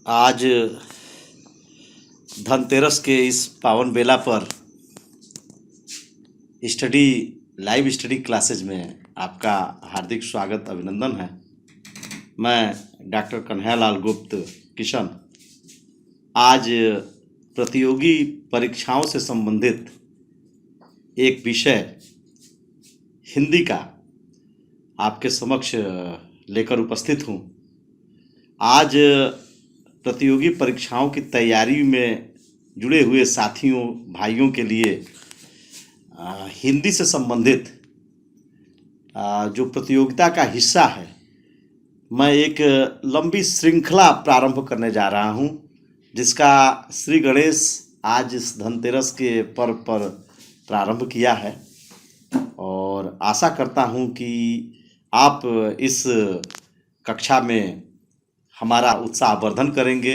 आज धनतेरस के इस पावन बेला पर स्टडी लाइव स्टडी क्लासेज में आपका हार्दिक स्वागत अभिनंदन है। मैं डॉक्टर कन्हैयालाल गुप्त किशन आज प्रतियोगी परीक्षाओं से संबंधित एक विषय हिंदी का आपके समक्ष लेकर उपस्थित हूँ। आज प्रतियोगी परीक्षाओं की तैयारी में जुड़े हुए साथियों भाइयों के लिए हिंदी से संबंधित जो प्रतियोगिता का हिस्सा है, मैं एक लंबी श्रृंखला प्रारंभ करने जा रहा हूं, जिसका श्री गणेश आज इस धनतेरस के पर्व पर प्रारंभ किया है। और आशा करता हूं कि आप इस कक्षा में हमारा उत्साहवर्धन करेंगे,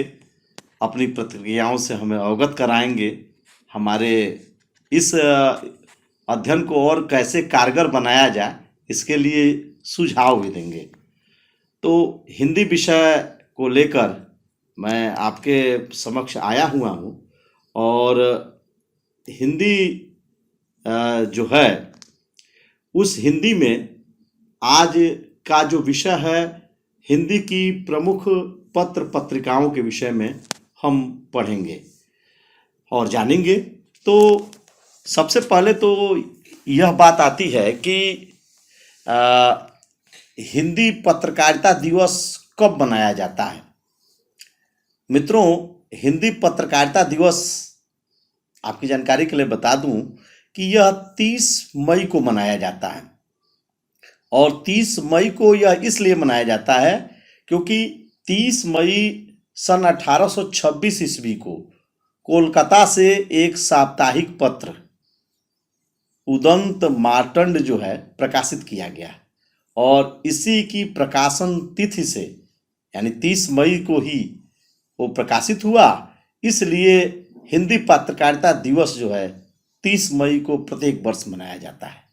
अपनी प्रतिक्रियाओं से हमें अवगत कराएंगे, हमारे इस अध्ययन को और कैसे कारगर बनाया जाए इसके लिए सुझाव भी देंगे। तो हिंदी विषय को लेकर मैं आपके समक्ष आया हुआ हूँ और हिंदी जो है उस हिंदी में आज का जो विषय है, हिंदी की प्रमुख पत्र पत्रिकाओं के विषय में हम पढ़ेंगे और जानेंगे। तो सबसे पहले तो यह बात आती है कि हिंदी पत्रकारिता दिवस कब मनाया जाता है। मित्रों, हिंदी पत्रकारिता दिवस आपकी जानकारी के लिए बता दूं कि यह 30 मई को मनाया जाता है। और 30 मई को यह इसलिए मनाया जाता है क्योंकि 30 मई सन 1826 ईस्वी को कोलकाता से एक साप्ताहिक पत्र उदंत मार्तंड जो है प्रकाशित किया गया और इसी की प्रकाशन तिथि से यानी 30 मई को ही वो प्रकाशित हुआ। इसलिए हिंदी पत्रकारिता दिवस जो है 30 मई को प्रत्येक वर्ष मनाया जाता है।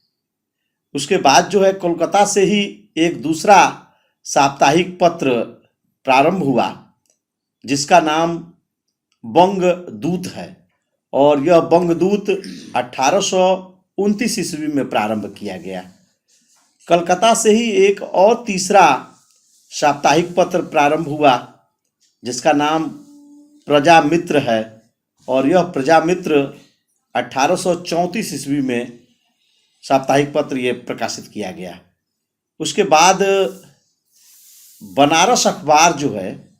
उसके बाद जो है कोलकाता से ही एक दूसरा साप्ताहिक पत्र प्रारंभ हुआ जिसका नाम बंगदूत है और यह बंगदूत 1829 ईस्वी में प्रारंभ किया गया। कलकत्ता से ही एक और तीसरा साप्ताहिक पत्र प्रारंभ हुआ जिसका नाम प्रजामित्र है और यह प्रजामित्र 1834 ईस्वी में साप्ताहिक पत्र ये प्रकाशित किया गया। उसके बाद बनारस अखबार जो है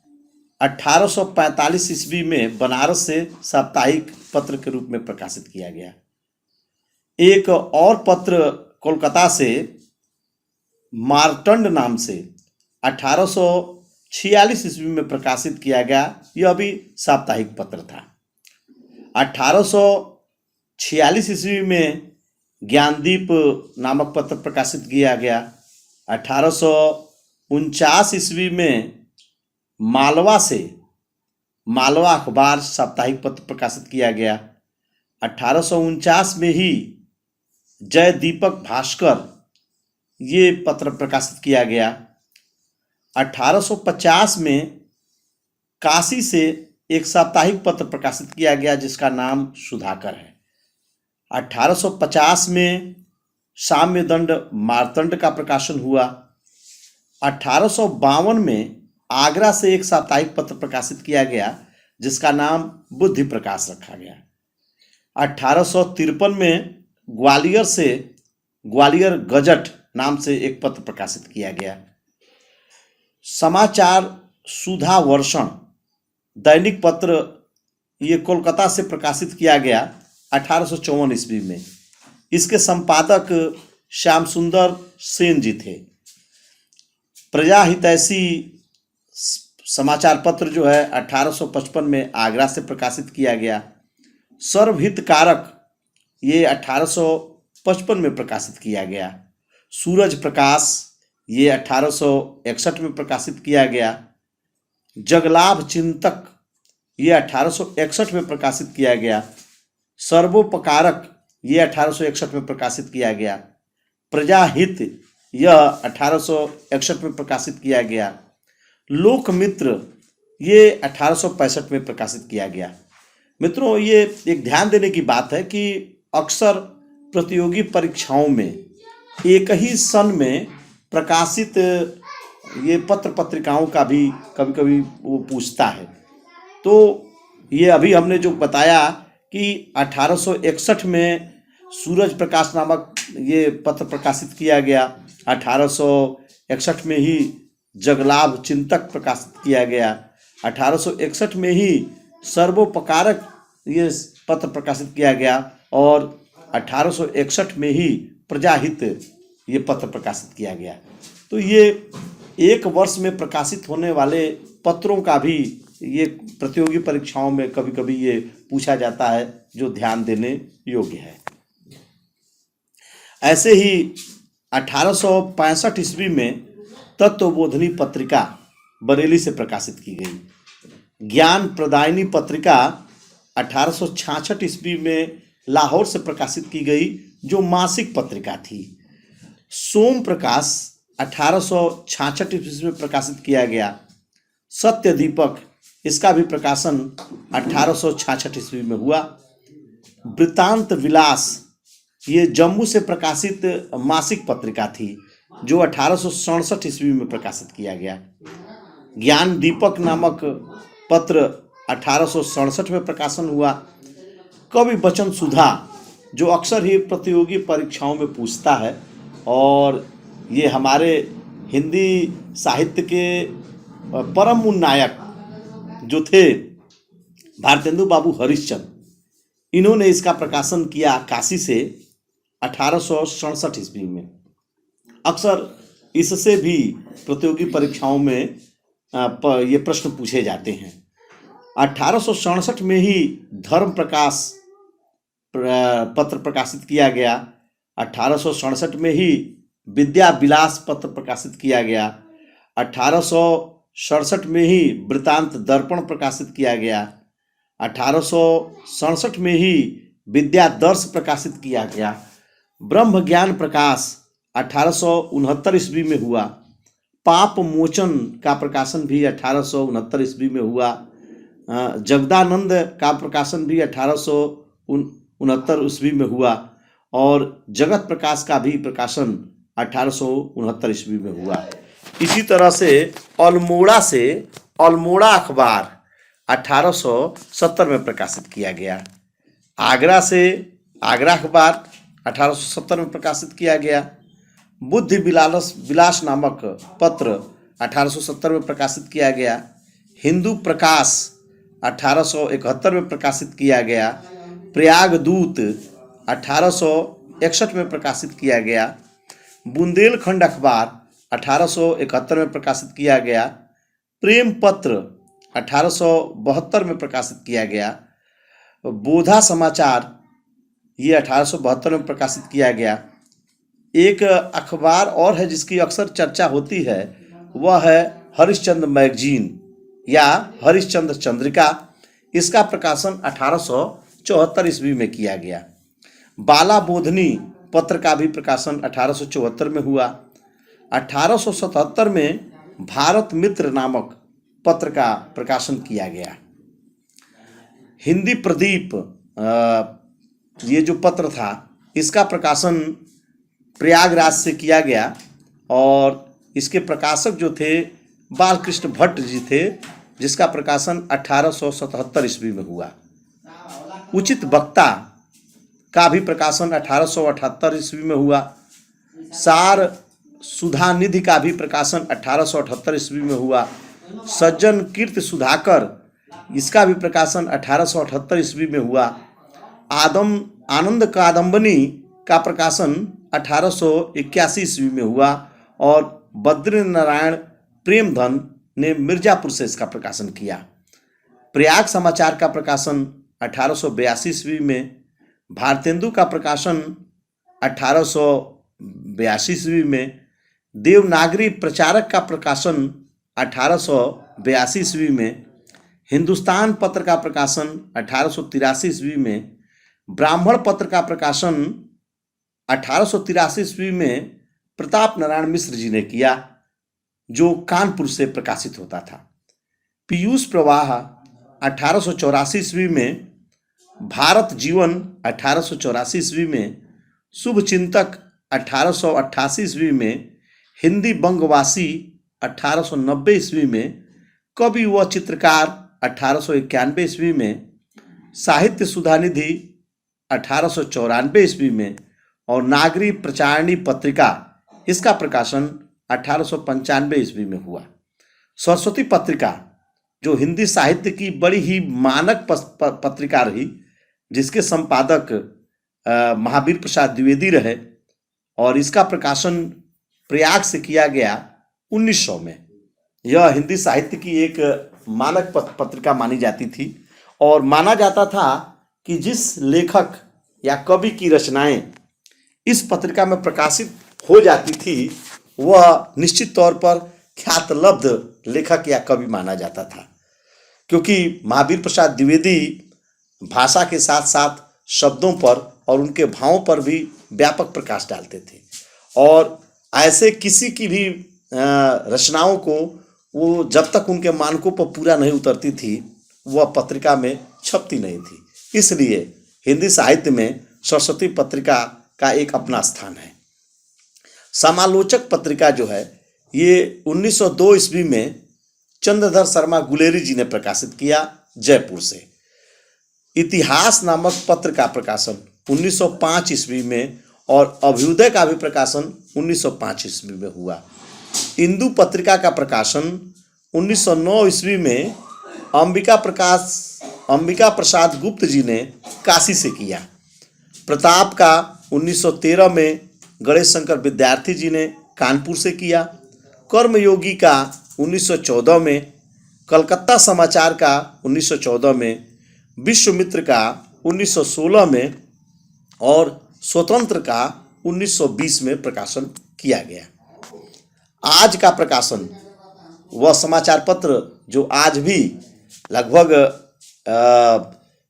1845 ईस्वी में बनारस से साप्ताहिक पत्र के रूप में प्रकाशित किया गया। एक और पत्र कोलकाता से मार्तंड नाम से 1846 ईस्वी में प्रकाशित किया गया। यह भी साप्ताहिक पत्र था। 1846 ईस्वी में ज्ञानदीप नामक पत्र प्रकाशित किया गया। 1849 ईस्वी में मालवा से मालवा अखबार साप्ताहिक पत्र प्रकाशित किया गया। 1849 में ही जय दीपक भास्कर ये पत्र प्रकाशित किया गया। 1850 में काशी से एक साप्ताहिक पत्र प्रकाशित किया गया जिसका नाम सुधाकर है। 1850 में साम्यदंड मार्तंड का प्रकाशन हुआ। 1852 में आगरा से एक साप्ताहिक पत्र प्रकाशित किया गया जिसका नाम बुद्धि प्रकाश रखा गया। 1853 में ग्वालियर से ग्वालियर गजट नाम से एक पत्र प्रकाशित किया गया। समाचार सुधा वर्षण दैनिक पत्र ये कोलकाता से प्रकाशित किया गया 1854 ईस्वी में। इसके संपादक श्याम सुंदर सेन जी थे। प्रजा हितैषी समाचार पत्र जो है 1855 में आगरा से प्रकाशित किया गया। सर्वहितकारक ये 1855 में प्रकाशित किया गया। सूरज प्रकाश ये 1861 में प्रकाशित किया गया। जगलाभ चिंतक ये 1861 में प्रकाशित किया गया। सर्वोपकारक ये 1861 में प्रकाशित किया गया। प्रजाहित यह 1861 में प्रकाशित किया गया। लोकमित्र ये 1865 में प्रकाशित किया गया। मित्रों, ये एक ध्यान देने की बात है कि अक्सर प्रतियोगी परीक्षाओं में एक ही सन में प्रकाशित ये पत्र पत्रिकाओं का भी कभी कभी वो पूछता है। तो ये अभी हमने जो बताया कि 1861 में सूरज प्रकाश नामक ये पत्र प्रकाशित किया गया, 1861 में ही जगलाभ चिंतक प्रकाशित किया गया, 1861 में ही सर्वोपकारक ये पत्र प्रकाशित किया गया और 1861 में ही प्रजाहित ये पत्र प्रकाशित किया गया। तो ये एक वर्ष में प्रकाशित होने वाले पत्रों का भी ये प्रतियोगी परीक्षाओं में कभी कभी ये पूछा जाता है, जो ध्यान देने योग्य है। ऐसे ही 1865 ईस्वी में तत्वबोधिनी पत्रिका बरेली से प्रकाशित की गई। ज्ञान प्रदायिनी पत्रिका 1866 ईस्वी में लाहौर से प्रकाशित की गई, जो मासिक पत्रिका थी। सोम प्रकाश 1866 ईस्वी में प्रकाशित किया गया। सत्य दीपक, इसका भी प्रकाशन 1866 ईस्वी में हुआ। वृत्तांत विलास, ये जम्मू से प्रकाशित मासिक पत्रिका थी, जो 1867 ईस्वी में प्रकाशित किया गया। ज्ञान दीपक नामक पत्र 1867 में प्रकाशन हुआ। कवि वचन सुधा, जो अक्सर ही प्रतियोगी परीक्षाओं में पूछता है, और ये हमारे हिंदी साहित्य के परम नायक जो थे भारतेंदु बाबू हरिश्चंद्र, इन्होंने इसका प्रकाशन किया काशी से 1867 ईस्वी में। अक्सर इससे भी प्रतियोगी परीक्षाओं में ये प्रश्न पूछे जाते हैं। 1867 में ही धर्म प्रकाश पत्र प्रकाशित किया गया। 1867 में ही विद्या विलास पत्र प्रकाशित किया गया। 1867 में ही वृत्तांत दर्पण प्रकाशित किया गया। 1867 में ही विद्यादर्श प्रकाशित किया गया। ब्रह्म ज्ञान प्रकाश 1869 ईस्वी में हुआ। पाप मोचन का प्रकाशन भी 1869 ईस्वी में हुआ। जगदानंद का प्रकाशन भी 1869 ईस्वी में हुआ और जगत प्रकाश का भी प्रकाशन 1869 ईस्वी में हुआ। इसी तरह से अल्मोड़ा अखबार 1870 में प्रकाशित किया गया। आगरा अखबार 1870 में प्रकाशित किया गया। बुद्धि विलास नामक पत्र 1870 में प्रकाशित किया गया। हिंदू प्रकाश 1871 में प्रकाशित किया गया। प्रयाग दूत 1861 में प्रकाशित किया गया। बुंदेलखंड अखबार 1871 में प्रकाशित किया गया। प्रेम पत्र 1872 में प्रकाशित किया गया। बोधा समाचार ये 1872 में प्रकाशित किया गया। एक अखबार और है जिसकी अक्सर चर्चा होती है, वह है हरिश्चंद्र मैगजीन या हरिश्चंद्र चंद्रिका। इसका प्रकाशन 1874 ईस्वी में किया गया। बाला बोधनी पत्र का भी प्रकाशन 1874 में हुआ। 1877 में भारत मित्र नामक पत्र का प्रकाशन किया गया। हिंदी प्रदीप ये जो पत्र था, इसका प्रकाशन प्रयागराज से किया गया और इसके प्रकाशक जो थे बालकृष्ण भट्ट जी थे, जिसका प्रकाशन 1877 ईस्वी में हुआ। उचित वक्ता का भी प्रकाशन 1878 ईस्वी में हुआ। सार सुधा निधि का भी प्रकाशन 1878 ईस्वी में हुआ। सज्जन कीर्ति सुधाकर, इसका भी प्रकाशन 1878 ईस्वी में हुआ। आनंद कादम्बनी का प्रकाशन 1881 ईस्वी में हुआ और बद्री नारायण प्रेमधन ने मिर्जापुर से इसका प्रकाशन किया। प्रयाग समाचार का प्रकाशन 1882 ईस्वी में। भारतेंदु का प्रकाशन 1882 ईस्वी में। देवनागरी प्रचारक का प्रकाशन 1882 ईस्वी में। हिंदुस्तान पत्र का प्रकाशन 1883 ईस्वी में। ब्राह्मण पत्र का प्रकाशन 1883 ईस्वी में प्रताप नारायण मिश्र जी ने किया, जो कानपुर से प्रकाशित होता था। पीयूष प्रवाह 1884 ईस्वी में, भारत जीवन 1884 ईस्वी में, शुभ चिंतक 1888 ईस्वी में, हिंदी बंगवासी 1890 ईस्वी में, कवि व चित्रकार 1891 ईस्वी में, साहित्य सुधानिधि 1894 ईस्वी में और नागरी प्रचारणी पत्रिका, इसका प्रकाशन 1895 ईस्वी में हुआ। सरस्वती पत्रिका जो हिंदी साहित्य की बड़ी ही मानक पत्रिका रही, जिसके संपादक महावीर प्रसाद द्विवेदी रहे, और इसका प्रकाशन प्रयाग से किया गया 1900 में। यह हिंदी साहित्य की एक मानक पत्रिका मानी जाती थी और माना जाता था कि जिस लेखक या कवि की रचनाएं इस पत्रिका में प्रकाशित हो जाती थी वह निश्चित तौर पर ख्यातलब्ध लेखक या कवि माना जाता था, क्योंकि महावीर प्रसाद द्विवेदी भाषा के साथ साथ शब्दों पर और उनके भावों पर भी व्यापक प्रकाश डालते थे और ऐसे किसी की भी रचनाओं को वो जब तक उनके मानकों पर पूरा नहीं उतरती थी वह पत्रिका में छपती नहीं थी। इसलिए हिंदी साहित्य में सरस्वती पत्रिका का एक अपना स्थान है। समालोचक पत्रिका जो है ये 1902 ईस्वी में चंद्रधर शर्मा गुलेरी जी ने प्रकाशित किया जयपुर से। इतिहास नामक पत्र का प्रकाशन 1905 ईस्वी में और अभ्युदय का भी प्रकाशन 1905 ईस्वी में हुआ। इंदु पत्रिका का प्रकाशन 1909 ईस्वी में अंबिका प्रसाद गुप्त जी ने काशी से किया। प्रताप का 1913 में गणेश शंकर विद्यार्थी जी ने कानपुर से किया। कर्मयोगी का 1914 में, कलकत्ता समाचार का 1914 में, विश्वमित्र का 1916 में और स्वतंत्र का 1920 में प्रकाशन किया गया। आज का प्रकाशन वह समाचार पत्र जो आज भी लगभग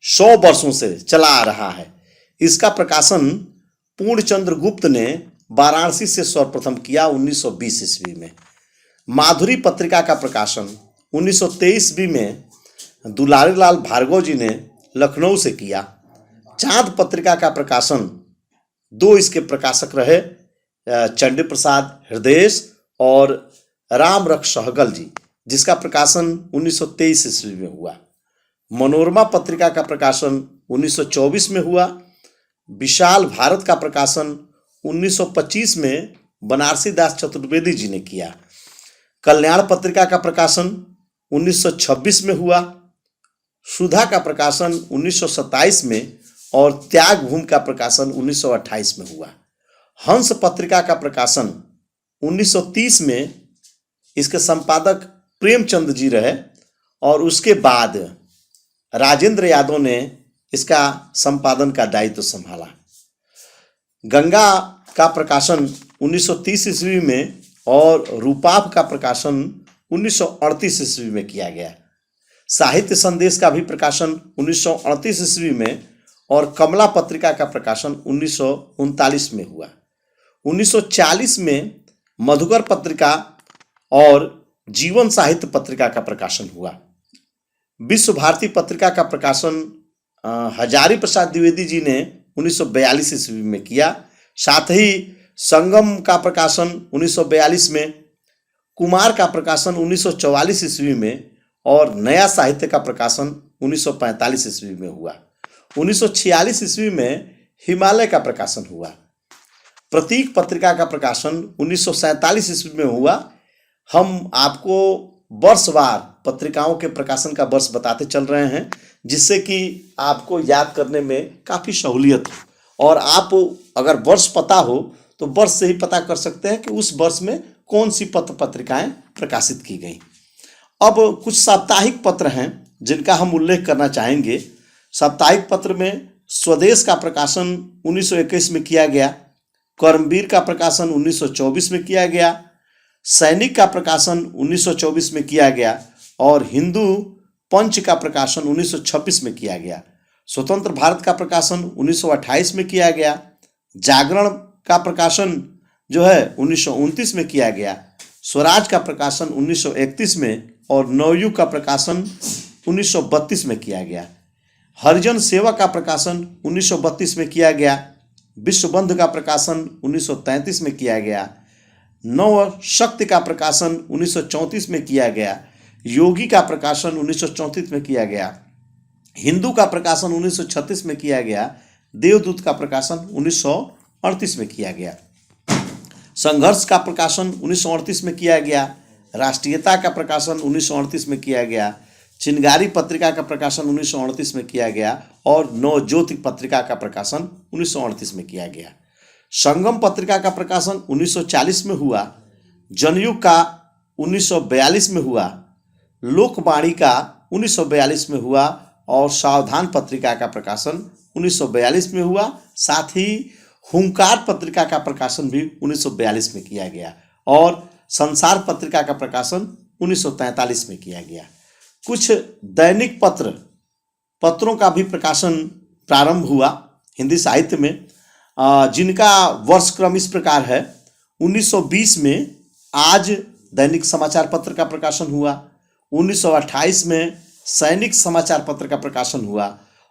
100 वर्षों से चला आ रहा है, इसका प्रकाशन पूर्णचंद्र गुप्त ने वाराणसी से सर्वप्रथम किया 1920 ईस्वी में। माधुरी पत्रिका का प्रकाशन 1923 ईस्वी में दुलारी लाल भार्गव जी ने लखनऊ से किया। चांद पत्रिका का प्रकाशन 2 इसके प्रकाशक रहे, चंडी प्रसाद हृदयेश और राम रख सहगल जी, जिसका प्रकाशन 1923 ईस्वी में हुआ। मनोरमा पत्रिका का प्रकाशन 1924 में हुआ। विशाल भारत का प्रकाशन 1925 में बनारसी दास चतुर्वेदी जी ने किया। कल्याण पत्रिका का प्रकाशन 1926 में हुआ। सुधा का प्रकाशन 1927 में और त्याग भूमि का प्रकाशन 1928 में हुआ। हंस पत्रिका का प्रकाशन 1930 में इसके संपादक प्रेमचंद जी रहे और उसके बाद राजेंद्र यादव ने इसका संपादन का दायित्व संभाला। गंगा का प्रकाशन 1930 ईस्वी में और रूपाभ का प्रकाशन 1938 ईस्वी में किया गया। साहित्य संदेश का भी प्रकाशन 1938 ईस्वी में और कमला पत्रिका का प्रकाशन 1939 में हुआ। 1940 में मधुकर पत्रिका और जीवन साहित्य पत्रिका का प्रकाशन हुआ। विश्व भारती पत्रिका का प्रकाशन हजारी प्रसाद द्विवेदी जी ने 1942 ईस्वी में किया। साथ ही संगम का प्रकाशन 1942 में, कुमार का प्रकाशन 1944 ईस्वी में और नया साहित्य का प्रकाशन 1945 ईस्वी में हुआ। 1946 ईस्वी में हिमालय का प्रकाशन हुआ। प्रतीक पत्रिका का प्रकाशन 1947 ईस्वी में हुआ। हम आपको वर्षवार पत्रिकाओं के प्रकाशन का वर्ष बताते चल रहे हैं, जिससे कि आपको याद करने में काफ़ी सहूलियत हो और आप अगर वर्ष पता हो तो वर्ष से ही पता कर सकते हैं कि उस वर्ष में कौन सी पत्र पत्रिकाएं प्रकाशित की गई। अब कुछ साप्ताहिक पत्र हैं जिनका हम उल्लेख करना चाहेंगे। साप्ताहिक पत्र में स्वदेश का प्रकाशन 1921 में किया गया, कर्मवीर का प्रकाशन 1924 में किया गया, सैनिक का प्रकाशन 1924 में किया गया और हिंदू पंच का प्रकाशन 1926 में किया गया। स्वतंत्र भारत का प्रकाशन 1928 में किया गया। जागरण का प्रकाशन जो है 1929 में किया गया। स्वराज का प्रकाशन 1931 में और नवयुग का प्रकाशन 1932 में किया गया। हरिजन सेवा का प्रकाशन 1932 में किया गया। विश्वबंधु का प्रकाशन 1933 में किया गया। नव शक्ति का प्रकाशन 1934 में किया गया। योगी का प्रकाशन 1934 में किया गया। हिंदू का प्रकाशन 1936 में किया गया। देवदूत का प्रकाशन 1938 में किया गया। संघर्ष का प्रकाशन 1938 में किया गया। राष्ट्रीयता का प्रकाशन 1938 में किया गया। चिनगारी पत्रिका का प्रकाशन 1938 में किया गया और नवज्योति पत्रिका का प्रकाशन 1938 में किया गया। संगम पत्रिका का प्रकाशन 1940 में हुआ। जनयुग का 1942 में हुआ। लोकवाणी का 1942 में हुआ और सावधान पत्रिका का प्रकाशन 1942 में हुआ। साथ ही हुंकार पत्रिका का प्रकाशन भी 1942 में किया गया और संसार पत्रिका का प्रकाशन 1943 में किया गया। कुछ दैनिक पत्रों का भी प्रकाशन प्रारंभ हुआ हिंदी साहित्य में, जिनका वर्ष क्रम इस प्रकार है। 1920 में आज दैनिक समाचार पत्र का प्रकाशन हुआ। 1928 में सैनिक समाचार पत्र का प्रकाशन हुआ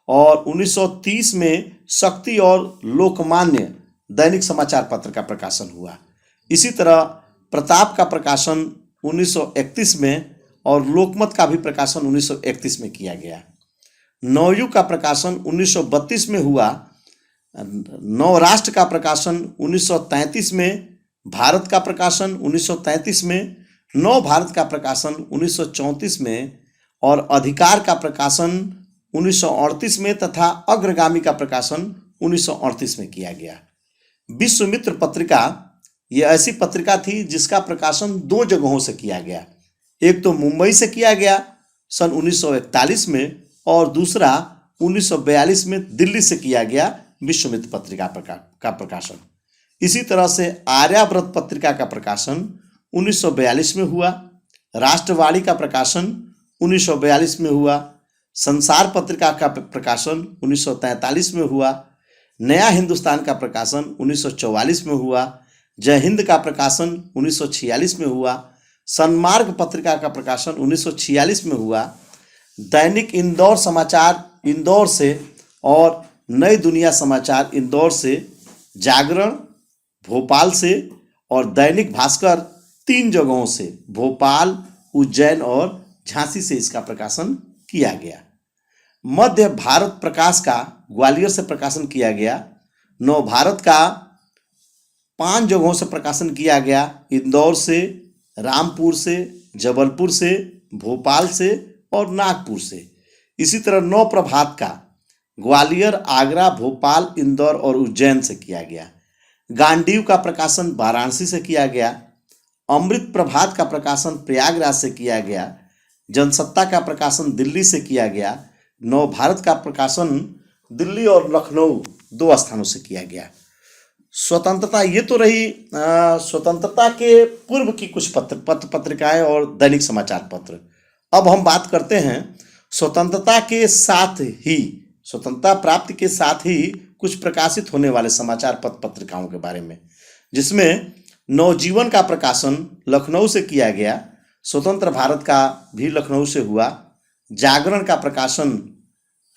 और 1930 में शक्ति और लोकमान्य दैनिक समाचार पत्र का प्रकाशन हुआ। इसी तरह प्रताप का प्रकाशन 1931 में और लोकमत का भी प्रकाशन 1931 में किया गया। नवयुग का प्रकाशन 1932 में हुआ। नवराष्ट्र का प्रकाशन 1933 में, भारत का प्रकाशन 1933 में, नव भारत का प्रकाशन 1934 में और अधिकार का प्रकाशन 1938 में तथा अग्रगामी का प्रकाशन 1938 में किया गया। विश्वामित्र पत्रिका ये ऐसी पत्रिका थी जिसका प्रकाशन 2 जगहों से किया गया। एक तो मुंबई से किया गया सन 1941 में और दूसरा 1942 में दिल्ली से किया गया विश्वामित्र पत्रिका का प्रकाशन। इसी तरह से आर्याव्रत पत्रिका का प्रकाशन 1942 में हुआ। राष्ट्रवाणी का प्रकाशन 1942 में हुआ। संसार पत्रिका का प्रकाशन 1943 में हुआ। नया हिंदुस्तान का प्रकाशन 1944 में हुआ। जय हिंद का प्रकाशन 1946 में हुआ। सन्मार्ग पत्रिका का प्रकाशन 1946 में हुआ। दैनिक इंदौर समाचार इंदौर से और नई दुनिया समाचार इंदौर से, जागरण भोपाल से और दैनिक भास्कर 3 जगहों से, भोपाल, उज्जैन और झांसी से इसका प्रकाशन किया गया। मध्य भारत प्रकाश का ग्वालियर से प्रकाशन किया गया। नव भारत का 5 जगहों से प्रकाशन किया गया, इंदौर से, रामपुर से, जबलपुर से, भोपाल से और नागपुर से। इसी तरह नव प्रभात का ग्वालियर, आगरा, भोपाल, इंदौर और उज्जैन से किया गया। गांडीव का प्रकाशन वाराणसी से किया गया। अमृत प्रभात का प्रकाशन प्रयागराज से किया गया। जनसत्ता का प्रकाशन दिल्ली से किया गया। नव भारत का प्रकाशन दिल्ली और लखनऊ 2 स्थानों से किया गया। स्वतंत्रता ये तो रही स्वतंत्रता के पूर्व की कुछ पत्रिकाएं और दैनिक समाचार पत्र। अब हम बात करते हैं स्वतंत्रता के साथ ही, स्वतंत्रता प्राप्ति के साथ ही कुछ प्रकाशित होने वाले समाचार पत्रिकाओं के बारे में, जिसमें नवजीवन का प्रकाशन लखनऊ से किया गया। स्वतंत्र भारत का भी लखनऊ से हुआ। जागरण का प्रकाशन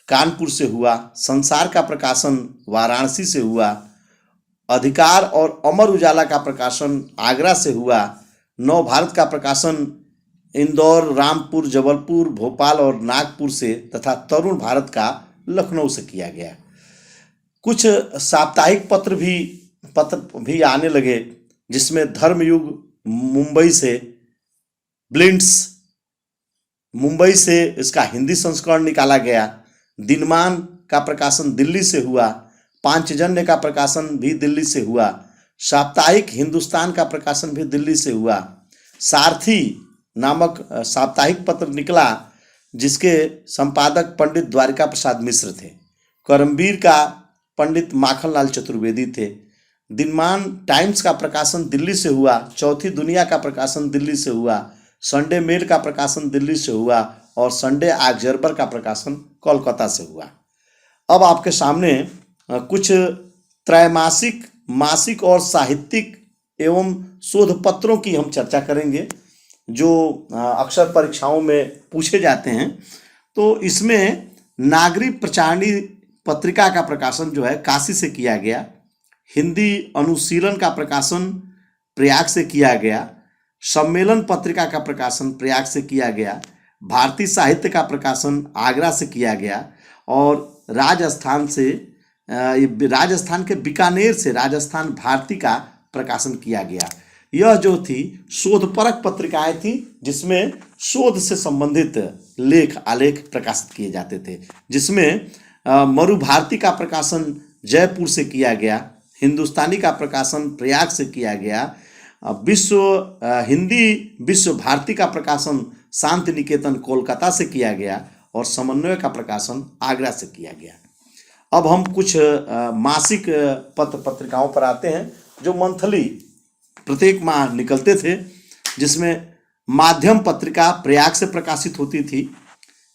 कानपुर से हुआ। संसार का प्रकाशन वाराणसी से हुआ। अधिकार और अमर उजाला का प्रकाशन आगरा से हुआ। नव भारत का प्रकाशन इंदौर, रामपुर, जबलपुर, भोपाल और नागपुर से तथा तरुण भारत का लखनऊ से किया गया। कुछ साप्ताहिक पत्र भी आने लगे, जिसमें धर्मयुग मुंबई से, ब्लिंट्स मुंबई से इसका हिंदी संस्करण निकाला गया। दिनमान का प्रकाशन दिल्ली से हुआ। पांचजन्य का प्रकाशन भी दिल्ली से हुआ। साप्ताहिक हिंदुस्तान का प्रकाशन भी दिल्ली से हुआ। सारथी नामक साप्ताहिक पत्र निकला, जिसके संपादक पंडित द्वारिका प्रसाद मिश्र थे। करमवीर का पंडित माखनलाल चतुर्वेदी थे। दिनमान टाइम्स का प्रकाशन दिल्ली से हुआ। चौथी दुनिया का प्रकाशन दिल्ली से हुआ। संडे मेल का प्रकाशन दिल्ली से हुआ और संडे ऑब्जर्वर का प्रकाशन कोलकाता से हुआ। अब आपके सामने कुछ त्रैमासिक, मासिक और साहित्यिक एवं शोध पत्रों की हम चर्चा करेंगे। जो अक्सर परीक्षाओं में पूछे जाते हैं। तो इसमें नागरिक प्रचारणी पत्रिका का प्रकाशन जो है काशी से किया गया, हिंदी अनुशीलन का प्रकाशन प्रयाग से किया गया, सम्मेलन पत्रिका का प्रकाशन प्रयाग से किया गया, भारतीय साहित्य का प्रकाशन आगरा से किया गया, और राजस्थान से राजस्थान के बीकानेर से राजस्थान भारती का प्रकाशन किया गया। यह जो थी शोधपरक पत्रिकाएं थी, जिसमें शोध से संबंधित लेख आलेख प्रकाशित किए जाते थे, जिसमें मरुभारती का प्रकाशन जयपुर से किया गया, हिंदुस्तानी का प्रकाशन प्रयाग से किया गया, हिंदी विश्व भारती का प्रकाशन शांति निकेतन कोलकाता से किया गया, और समन्वय का प्रकाशन आगरा से किया गया। अब हम कुछ मासिक पत्र पत्रिकाओं पर आते हैं जो मंथली प्रत्येक माह निकलते थे, जिसमें माध्यम पत्रिका प्रयाग से प्रकाशित होती थी,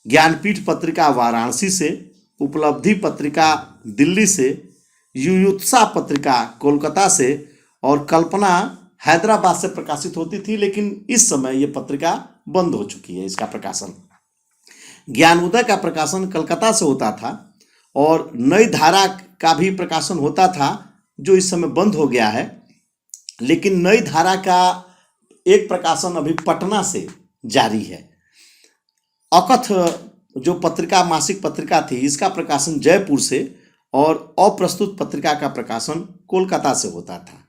ज्ञानपीठ पत्रिका वाराणसी से, उपलब्धि पत्रिका दिल्ली से, युयुत्सा पत्रिका कोलकाता से, और कल्पना हैदराबाद से प्रकाशित होती थी। लेकिन इस समय ये पत्रिका बंद हो चुकी है, इसका प्रकाशन। ज्ञानोदय का प्रकाशन कलकत्ता से होता था, और नई धारा का भी प्रकाशन होता था, जो इस समय बंद हो गया है। लेकिन नई धारा का एक प्रकाशन अभी पटना से जारी है। अकथ जो पत्रिका मासिक पत्रिका थी, इसका प्रकाशन जयपुर से, और अप्रस्तुत पत्रिका का प्रकाशन कोलकाता से होता था।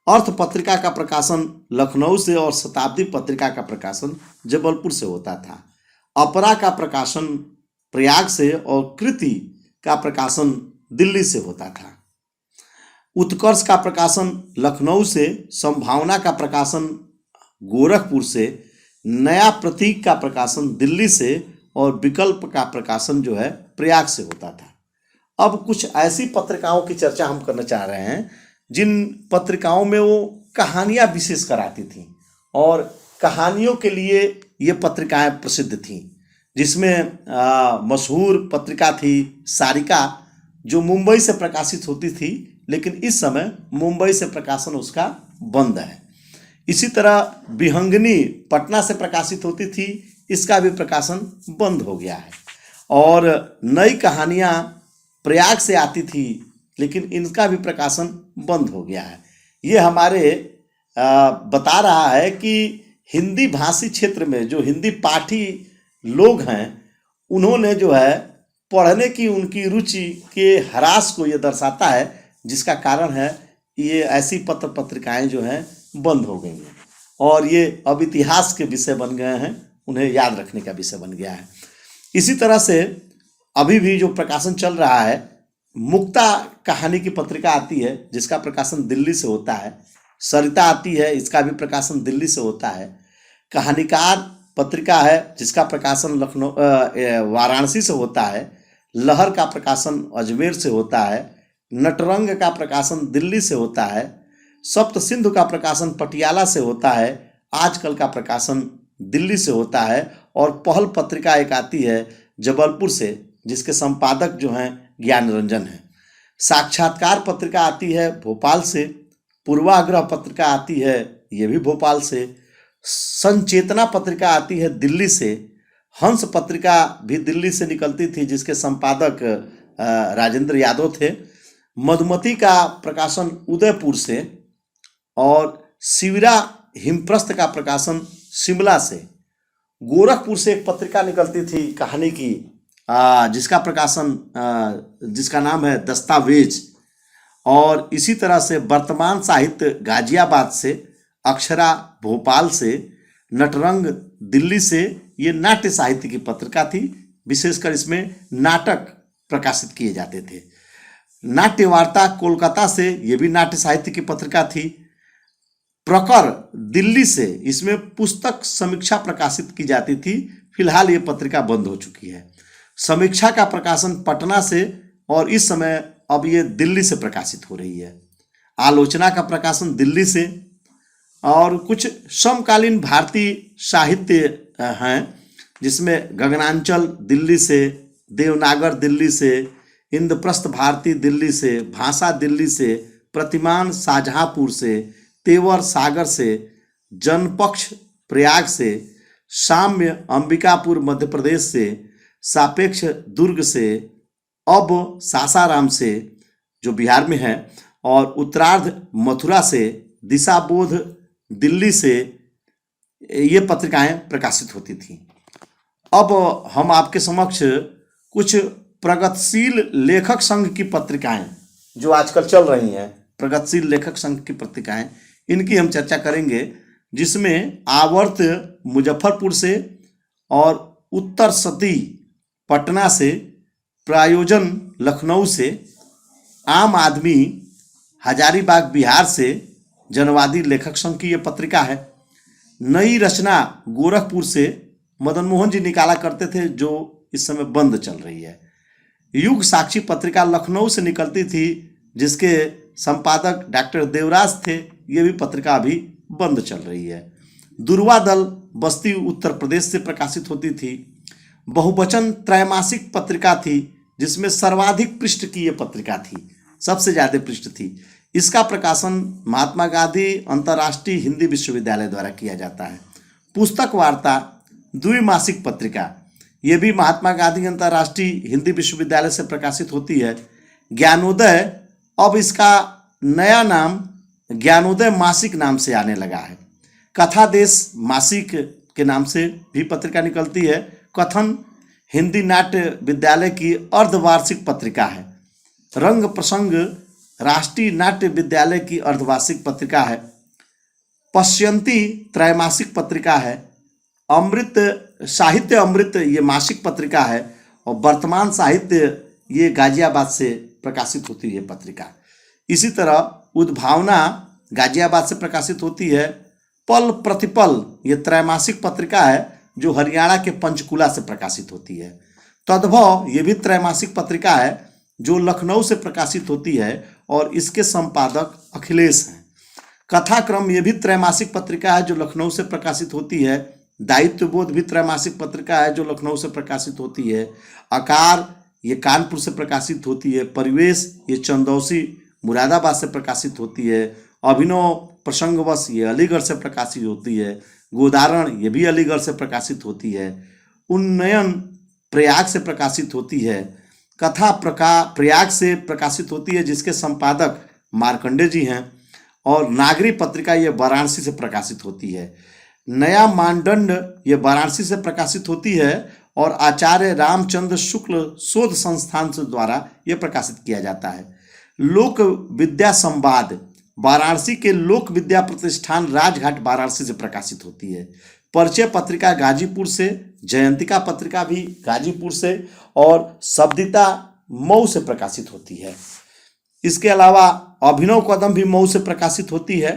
अर्थ पत्रिका का प्रकाशन लखनऊ से, और शताब्दी पत्रिका का प्रकाशन जबलपुर से होता था। अपरा का प्रकाशन प्रयाग से, और कृति का प्रकाशन दिल्ली से होता था। उत्कर्ष का प्रकाशन लखनऊ से, संभावना का प्रकाशन गोरखपुर से, नया प्रतीक का प्रकाशन दिल्ली से, और विकल्प का प्रकाशन जो है प्रयाग से होता था। अब कुछ ऐसी पत्रिकाओं की चर्चा हम करना चाह रहे हैं जिन पत्रिकाओं में वो कहानियाँ विशेष कर आती थीं, और कहानियों के लिए ये पत्रिकाएं प्रसिद्ध थीं। जिसमें मशहूर पत्रिका थी सारिका, जो मुंबई से प्रकाशित होती थी, लेकिन इस समय मुंबई से प्रकाशन उसका बंद है। इसी तरह विहंगनी पटना से प्रकाशित होती थी, इसका भी प्रकाशन बंद हो गया है। और नई कहानियाँ प्रयाग से आती थी, लेकिन इनका भी प्रकाशन बंद हो गया है। ये हमारे बता रहा है कि हिंदी भाषी क्षेत्र में जो हिंदी पाठी लोग हैं, उन्होंने जो है पढ़ने की उनकी रुचि के ह्रास को ये दर्शाता है, जिसका कारण है ये ऐसी पत्र पत्रिकाएं जो हैं बंद हो गई हैं, और ये अब इतिहास के विषय बन गए हैं, उन्हें याद रखने का विषय बन गया है। इसी तरह से अभी भी जो प्रकाशन चल रहा है, मुक्ता कहानी की पत्रिका आती है, जिसका प्रकाशन दिल्ली से होता है। सरिता आती है, इसका भी प्रकाशन दिल्ली से होता है। कहानीकार पत्रिका है, जिसका प्रकाशन लखनऊ वाराणसी से होता है। लहर का प्रकाशन अजमेर से होता है। नटरंग का प्रकाशन दिल्ली से होता है। सप्त सिंधु का प्रकाशन पटियाला से होता है। आजकल का प्रकाशन दिल्ली से होता है। और पहल पत्रिका एक आती है जबलपुर से, जिसके संपादक जो हैं ज्ञान रंजन है। साक्षात्कार पत्रिका आती है भोपाल से। पूर्वाग्रह पत्रिका आती है, ये भी भोपाल से। संचेतना पत्रिका आती है दिल्ली से। हंस पत्रिका भी दिल्ली से निकलती थी, जिसके संपादक राजेंद्र यादव थे। मधुमती का प्रकाशन उदयपुर से, और शिविरा हिमप्रस्थ का प्रकाशन शिमला से। गोरखपुर से एक पत्रिका निकलती थी कहानी की, जिसका प्रकाशन जिसका नाम है दस्तावेज। और इसी तरह से वर्तमान साहित्य गाजियाबाद से, अक्षरा भोपाल से, नटरंग दिल्ली से। ये नाट्य साहित्य की पत्रिका थी, विशेषकर इसमें नाटक प्रकाशित किए जाते थे। नाट्य वार्ता कोलकाता से, ये भी नाट्य साहित्य की पत्रिका थी। प्रकर दिल्ली से, इसमें पुस्तक समीक्षा प्रकाशित की जाती थी। फिलहाल ये पत्रिका बंद हो चुकी है। समीक्षा का प्रकाशन पटना से, और इस समय अब ये दिल्ली से प्रकाशित हो रही है। आलोचना का प्रकाशन दिल्ली से। और कुछ समकालीन भारतीय साहित्य हैं, जिसमें गगनांचल दिल्ली से, देवनागर दिल्ली से, इंद्रप्रस्थ भारती दिल्ली से, भाषा दिल्ली से, प्रतिमान शाहजहांपुर से, तेवर सागर से, जनपक्ष प्रयाग से, साम्य अंबिकापुर मध्य प्रदेश से, सापेक्ष दुर्ग से, अब सासाराम से जो बिहार में है, और उत्तरार्ध मथुरा से, दिशाबोध दिल्ली से ये पत्रिकाएं प्रकाशित होती थीं। अब हम आपके समक्ष कुछ प्रगतिशील लेखक संघ की पत्रिकाएं जो आजकल चल रही हैं, प्रगतिशील लेखक संघ की पत्रिकाएं, इनकी हम चर्चा करेंगे, जिसमें आवर्त मुजफ्फरपुर से और उत्तर सती पटना से, प्रायोजन लखनऊ से, आम आदमी हजारीबाग बिहार से, जनवादी लेखक संघ की ये पत्रिका है। नई रचना गोरखपुर से मदन मोहन जी निकाला करते थे, जो इस समय बंद चल रही है। युग साक्षी पत्रिका लखनऊ से निकलती थी, जिसके संपादक डॉक्टर देवराज थे। ये भी पत्रिका अभी बंद चल रही है। दुर्वा दल बस्ती उत्तर प्रदेश से प्रकाशित होती थी। बहुवचन त्रैमासिक पत्रिका थी, जिसमें सर्वाधिक पृष्ठ की ये पत्रिका थी, सबसे ज़्यादा पृष्ठ थी। इसका प्रकाशन महात्मा गांधी अंतर्राष्ट्रीय हिंदी विश्वविद्यालय द्वारा किया जाता है। पुस्तक वार्ता द्विमासिक पत्रिका, ये भी महात्मा गांधी अंतर्राष्ट्रीय हिंदी विश्वविद्यालय से प्रकाशित होती है। ज्ञानोदय, अब इसका नया नाम ज्ञानोदय मासिक नाम से आने लगा है। कथा देश मासिक के नाम से भी पत्रिका निकलती है। कथन हिंदी नाट्य विद्यालय की अर्धवार्षिक पत्रिका है। रंग प्रसंग राष्ट्रीय नाट्य विद्यालय की अर्धवार्षिक पत्रिका है। पश्यंती त्रैमासिक पत्रिका है। अमृत साहित्य अमृत ये मासिक पत्रिका है। और वर्तमान साहित्य ये गाजियाबाद से प्रकाशित होती है पत्रिका। इसी तरह उद्भावना गाजियाबाद से प्रकाशित होती है। पल प्रतिपल ये त्रैमासिक पत्रिका है, जो हरियाणा के पंचकुला से प्रकाशित होती है। तद्भव ये भी त्रैमासिक पत्रिका है, जो लखनऊ से प्रकाशित होती है, और इसके संपादक अखिलेश हैं। कथाक्रम ये भी त्रैमासिक पत्रिका है, जो लखनऊ से प्रकाशित होती है। दायित्वबोध भी त्रैमासिक पत्रिका है, जो लखनऊ से प्रकाशित होती है। आकार ये कानपुर से प्रकाशित होती है। परिवेश ये चंदौसी मुरादाबाद से प्रकाशित होती है। अभिनव प्रसंगवश ये अलीगढ़ से प्रकाशित होती है। गोदारण ये भी अलीगढ़ से प्रकाशित होती है। उन्नयन प्रयाग से प्रकाशित होती है। कथा प्रयाग से प्रकाशित होती है, जिसके संपादक मार्कंडे जी हैं। और नागरी पत्रिका ये वाराणसी से प्रकाशित होती है। नया मानदंड ये वाराणसी से प्रकाशित होती है, और आचार्य रामचंद्र शुक्ल शोध संस्थान से द्वारा ये प्रकाशित किया जाता है। लोक विद्या संवाद वाराणसी के लोक विद्या प्रतिष्ठान राजघाट वाराणसी से प्रकाशित होती है। परिचय पत्रिका गाजीपुर से, जयंतिका पत्रिका भी गाजीपुर से, और शब्दिता मऊ से प्रकाशित होती है। इसके अलावा अभिनव कदम भी मऊ से प्रकाशित होती है।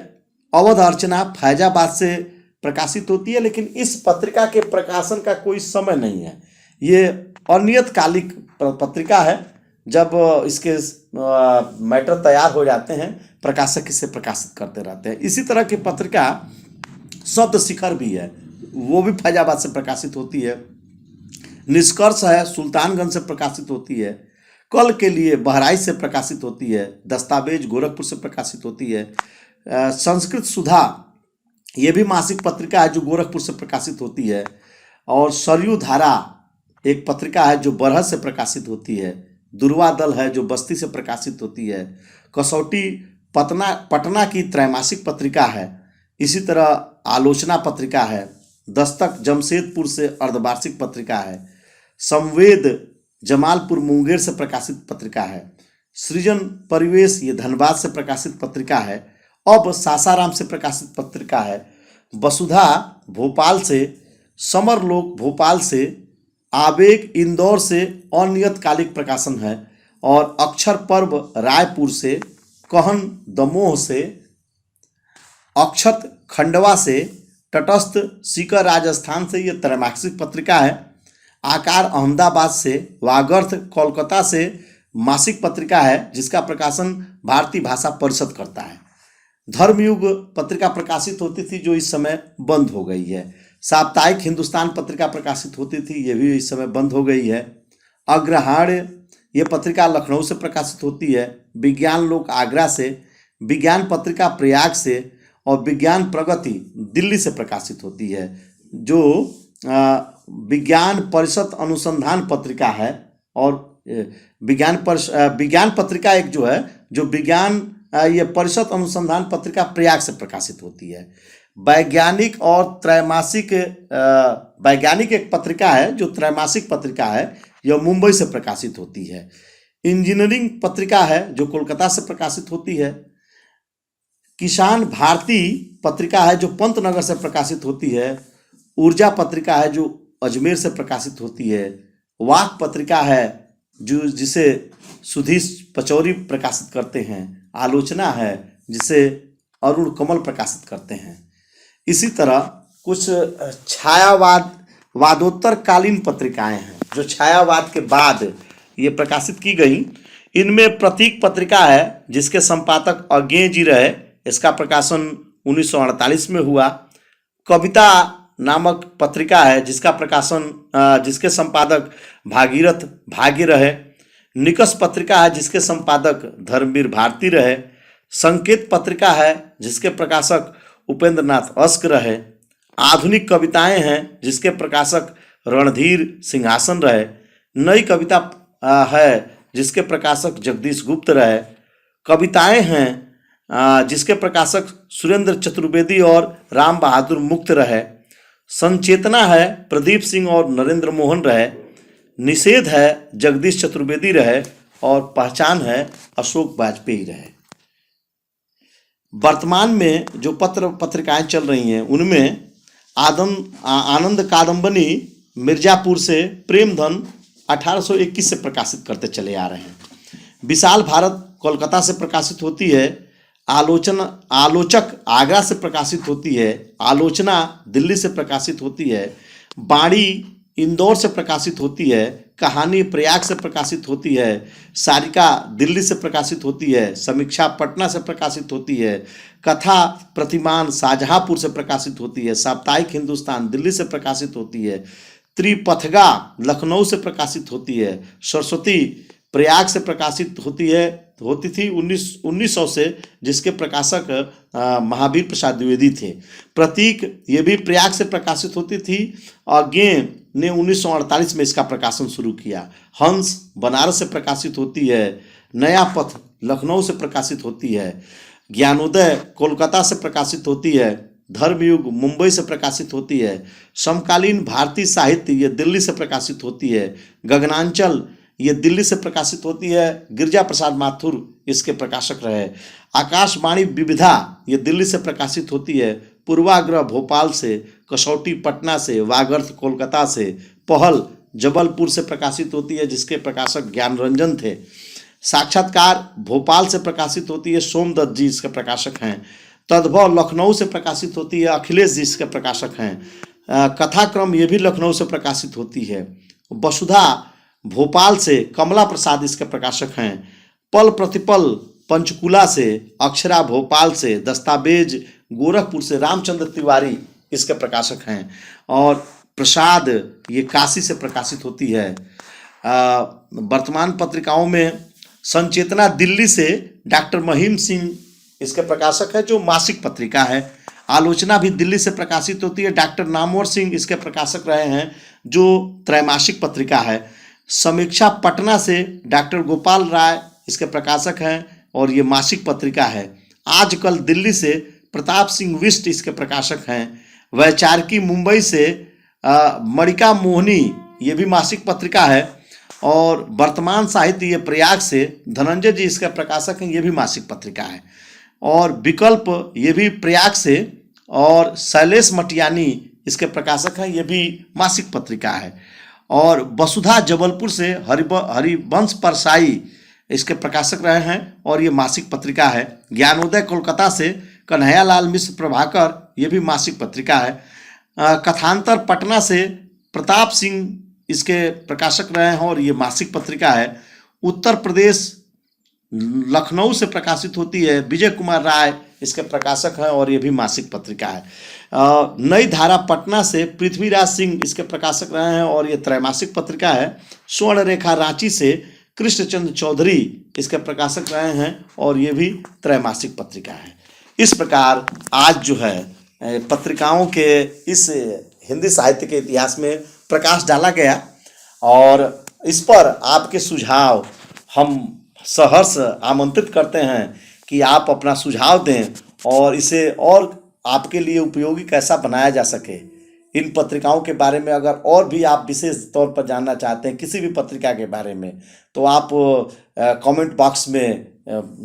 अवध अर्चना फैजाबाद से प्रकाशित होती है, लेकिन इस पत्रिका के प्रकाशन का कोई समय नहीं है। ये अनियतकालिक पत्रिका है। जब इसके मैटर तैयार हो जाते हैं, प्रकाशक इसे प्रकाशित करते रहते हैं। इसी तरह की पत्रिका शब्द शिखर भी है, वो भी फैजाबाद से प्रकाशित होती है। निष्कर्ष है सुल्तानगंज से प्रकाशित होती है। कल के लिए बहराइच से प्रकाशित होती है। दस्तावेज गोरखपुर से प्रकाशित होती है। संस्कृत सुधा ये भी मासिक पत्रिका है, जो गोरखपुर से प्रकाशित होती है। और सरयू धारा एक पत्रिका है, जो बरहज से प्रकाशित होती है। दुर्वा दल है, जो बस्ती से प्रकाशित होती है। कसौटी पटना की त्रैमासिक पत्रिका है। इसी तरह आलोचना पत्रिका है। दस्तक जमशेदपुर से अर्धवार्षिक पत्रिका है। संवेद जमालपुर मुंगेर से प्रकाशित पत्रिका है। सृजन परिवेश ये धनबाद से प्रकाशित पत्रिका है। अब सासाराम से प्रकाशित पत्रिका है। वसुधा भोपाल से, समरलोक भोपाल से, आवेग इंदौर से अनियतकालिक प्रकाशन है। और अक्षर पर्व रायपुर से, कहन दमोह से, अक्षत खंडवा से, तटस्थ सीकर राजस्थान से ये त्रैमासिक पत्रिका है। आकार अहमदाबाद से, वागर्थ कोलकाता से मासिक पत्रिका है, जिसका प्रकाशन भारतीय भाषा परिषद करता है। धर्मयुग पत्रिका प्रकाशित होती थी, जो इस समय बंद हो गई है। साप्ताहिक हिंदुस्तान पत्रिका प्रकाशित होती थी, ये भी इस समय बंद हो गई है। अग्रहाण्य ये पत्रिका लखनऊ से प्रकाशित होती है। विज्ञान लोक आगरा से, विज्ञान पत्रिका प्रयाग से, और विज्ञान प्रगति दिल्ली से प्रकाशित होती है। जो विज्ञान परिषद अनुसंधान पत्रिका है, और विज्ञान पत्रिका एक जो है, जो विज्ञान ये परिषद अनुसंधान पत्रिका प्रयाग से प्रकाशित होती है। वैज्ञानिक और त्रैमासिक वैज्ञानिक एक पत्रिका है जो त्रैमासिक पत्रिका है, यह मुंबई से प्रकाशित होती है। इंजीनियरिंग पत्रिका है जो कोलकाता से प्रकाशित होती है। किसान भारती पत्रिका है जो पंतनगर से प्रकाशित होती है। ऊर्जा पत्रिका है जो अजमेर से प्रकाशित होती है। वाक पत्रिका है जो जिसे सुधीश पचौरी प्रकाशित करते हैं। आलोचना है जिसे अरुण कमल प्रकाशित करते हैं। इसी तरह कुछ वादोत्तर कालीन पत्रिकाएं हैं जो छायावाद के बाद ये प्रकाशित की गई। इनमें प्रतीक पत्रिका है जिसके संपादक अज्ञेय जी रहे, इसका प्रकाशन 1948 में हुआ। कविता नामक पत्रिका है जिसका प्रकाशन जिसके संपादक भागीरथ भाग्य रहे। निकष पत्रिका है जिसके संपादक धर्मवीर भारती रहे। संकेत पत्रिका है जिसके प्रकाशक उपेंद्र नाथ अस्क रहे। आधुनिक कविताएं हैं जिसके प्रकाशक रणधीर सिंहासन रहे। नई कविता है जिसके प्रकाशक जगदीश गुप्त रहे। कविताएं हैं जिसके प्रकाशक सुरेंद्र चतुर्वेदी और राम बहादुर मुक्त रहे। संचेतना है प्रदीप सिंह और नरेंद्र मोहन रहे। निषेध है जगदीश चतुर्वेदी रहे और पहचान है अशोक वाजपेयी रहे। वर्तमान में जो पत्रिकाएं चल रही हैं उनमें आनंद कादम्बनी मिर्जापुर से, प्रेमधन 1821 से प्रकाशित करते चले आ रहे हैं। विशाल भारत कोलकाता से प्रकाशित होती है। आलोचक आगरा से प्रकाशित होती है। आलोचना दिल्ली से प्रकाशित होती है। बाणी इंदौर से प्रकाशित होती है। कहानी प्रयाग से प्रकाशित होती है। सारिका दिल्ली से प्रकाशित होती है। समीक्षा पटना से प्रकाशित होती है। कथा प्रतिमान शाहजहांपुर से प्रकाशित होती है। साप्ताहिक हिंदुस्तान दिल्ली से प्रकाशित होती है। त्रिपथगा लखनऊ से प्रकाशित होती है। सरस्वती प्रयाग से प्रकाशित होती थी 1900 से, जिसके प्रकाशक महावीर प्रसाद द्विवेदी थे। प्रतीक ये भी प्रयाग से प्रकाशित होती थी। अज्ञेय ने 1948 में इसका प्रकाशन शुरू किया। हंस बनारस से प्रकाशित होती है। नया पथ लखनऊ से प्रकाशित होती है। ज्ञानोदय कोलकाता से प्रकाशित होती है। धर्मयुग मुंबई से प्रकाशित होती है। समकालीन भारतीय साहित्य ये दिल्ली से प्रकाशित होती है। गगनांचल ये दिल्ली से प्रकाशित होती है। गिरिजा प्रसाद माथुर इसके प्रकाशक रहे। आकाशवाणी विविधा ये दिल्ली से प्रकाशित होती है। पूर्वाग्रह भोपाल से, कसौटी पटना से, वागर्थ कोलकाता से, पहल जबलपुर से प्रकाशित होती है जिसके प्रकाशक ज्ञान रंजन थे। साक्षात्कार भोपाल से प्रकाशित होती है। सोमदत्त जी इसके प्रकाशक हैं। तद्भव लखनऊ से प्रकाशित होती है। अखिलेश जी इसके प्रकाशक हैं। कथाक्रम ये भी लखनऊ से प्रकाशित होती है। वसुधा भोपाल से, कमला प्रसाद इसके प्रकाशक हैं। पल प्रतिपल पंचकुला से, अक्षरा भोपाल से, दस्तावेज गोरखपुर से रामचंद्र तिवारी इसके प्रकाशक हैं। और प्रसाद ये काशी से प्रकाशित होती है। वर्तमान पत्रिकाओं में संचेतना दिल्ली से डॉक्टर महिम सिंह इसके प्रकाशक है जो मासिक पत्रिका है। आलोचना भी दिल्ली से प्रकाशित होती है। डॉक्टर नामवर सिंह इसके प्रकाशक रहे हैं जो त्रैमासिक पत्रिका है। समीक्षा पटना से डॉक्टर गोपाल राय इसके प्रकाशक हैं और ये मासिक पत्रिका है। आजकल दिल्ली से प्रताप सिंह विष्ट इसके प्रकाशक हैं। वैचारिकी मुंबई से मणिका मोहनी ये भी मासिक पत्रिका है। और वर्तमान साहित्य ये प्रयाग से धनंजय जी इसके प्रकाशक हैं, ये भी मासिक पत्रिका है। और विकल्प ये भी प्रयाग से, और शैलेश मटियानी इसके प्रकाशक हैं, ये भी मासिक पत्रिका है। और वसुधा जबलपुर से हरिवंश परसाई इसके प्रकाशक रहे हैं और ये मासिक पत्रिका है। ज्ञानोदय कोलकाता से कन्हैयालाल मिश्र प्रभाकर ये भी मासिक पत्रिका है। कथांतर पटना से प्रताप सिंह इसके प्रकाशक रहे हैं और ये मासिक पत्रिका है। उत्तर प्रदेश लखनऊ से प्रकाशित होती है। विजय कुमार राय इसके प्रकाशक हैं और ये भी मासिक पत्रिका है। नई धारा पटना से पृथ्वीराज सिंह इसके प्रकाशक रहे हैं और ये त्रैमासिक पत्रिका है। स्वर्ण रेखा रांची से कृष्णचंद्र चौधरी इसके प्रकाशक रहे हैं और ये भी त्रैमासिक पत्रिका है। इस प्रकार आज जो है पत्रिकाओं के इस हिंदी साहित्य के इतिहास में प्रकाश डाला गया और इस पर आपके सुझाव हम सहर्ष आमंत्रित करते हैं कि आप अपना सुझाव दें और इसे और आपके लिए उपयोगी कैसा बनाया जा सके। इन पत्रिकाओं के बारे में अगर और भी आप विशेष तौर पर जानना चाहते हैं किसी भी पत्रिका के बारे में, तो आप कमेंट बॉक्स में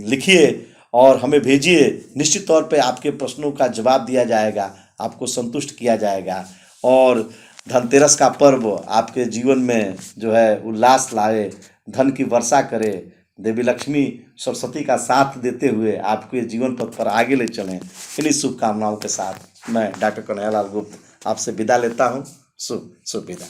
लिखिए और हमें भेजिए। निश्चित तौर पे आपके प्रश्नों का जवाब दिया जाएगा, आपको संतुष्ट किया जाएगा और धनतेरस का पर्व आपके जीवन में जो है उल्लास लाए, धन की वर्षा करे, देवी लक्ष्मी सरस्वती का साथ देते हुए आपके जीवन पथ पर आगे ले चलें। इन्हीं शुभकामनाओं के साथ मैं डॉक्टर कन्हैयालाल गुप्त आपसे विदा लेता हूँ। शुभ विदा।